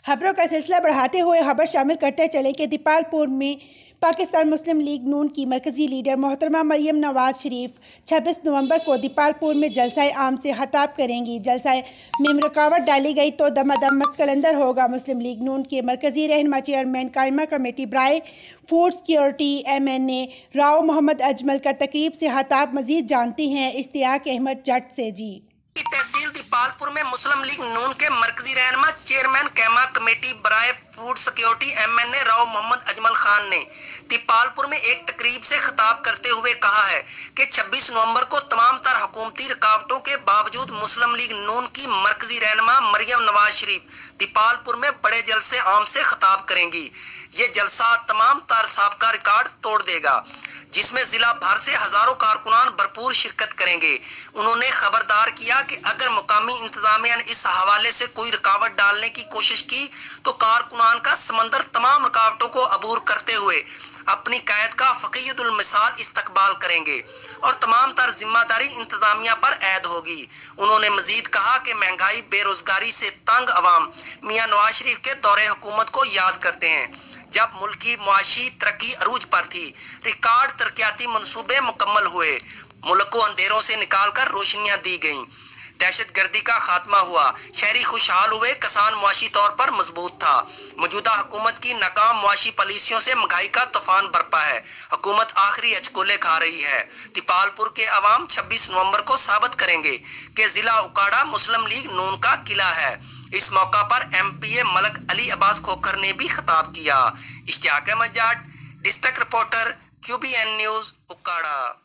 खबरों का सिलसिला बढ़ाते हुए खबर शामिल करते चले कि दीपालपुर में पाकिस्तान मुस्लिम लीग नून की मरकज़ी लीडर मोहतरमा मरियम नवाज शरीफ 26 नवंबर को दीपालपुर में जलसा आम से खिताब करेंगी। जलसा में रुकावट डाली गई तो दमादम मस्तकलंदर होगा। मुस्लिम लीग नून के मरकज़ी रहनुमा चेयरमैन कायमा कमेटी बराए food security MNA Rao Mohammad Ajmal का तकरीब से खिताब मजीद जानते हैं इश्तियाक अहमद जट से। जी, तहसील दीपालपुर में मुस्लिम लीग नून के मरकजी रहनुमा चेयरमैन कैमा कमेटी बराए food security MNA Rao Mohammad Ajmal Khan ने दीपालपुर में एक तकरीब से खिताब करते हुए कहा है कि 26 नवंबर को तमाम तर हुकूमती रुकावटों के बावजूद मुस्लिम लीग नून की मरकजी रहनुमा मरियम नवाज शरीफ दीपालपुर में बड़े जलसे आम से खिताब करेंगी। ये जलसा तमाम तर साबका रिकॉर्ड तोड़ देगा, जिसमें जिला भर से हजारों कारकुनान भरपूर शिरकत करेंगे। उन्होंने खबरदार किया कि अगर मुकामी इंतजामिया ने इस हवाले से कोई रुकावट डालने की कोशिश की तो कारकुनान का समंदर तमाम रुकावटों को अबूर करते हुए अपनी कैद का फकीयतुल मिसाल इस्तकबाल करेंगे और तमाम तर जिम्मेदारी इंतजामिया पर ऐद होगी। उन्होंने मजीद कहा कि महंगाई बेरोजगारी से तंग अवाम मियां नवाज शरीफ के दौरे हुकूमत को याद करते हैं, जब मुल्क की मुआशी तरक्की अरूज पर थी, रिकॉर्ड तरक्याती मंसूबे मुकम्मल हुए, मुल्क को अंधेरों से निकालकर रोशनियां दी गईं, दहशत गर्दी का खात्मा हुआ, शहरी खुशहाल हुए, किसान मुआशी तौर पर मजबूत था। मौजूदा हुकूमत की नाकाम मुआशी पॉलिसियों से महंगाई का तूफान बरपा है, हुकूमत आखिरी अचकोले खा रही है। दीपालपुर के अवाम 26 नवंबर को साबित करेंगे कि जिला उकाड़ा मुस्लिम लीग नून का किला है। इस मौका पर MPA मलक अली अब्बास खोखर ने भी खिताब किया। Ishtiaq Ahmad Jatt, district reporter, QBN news, उकाड़ा।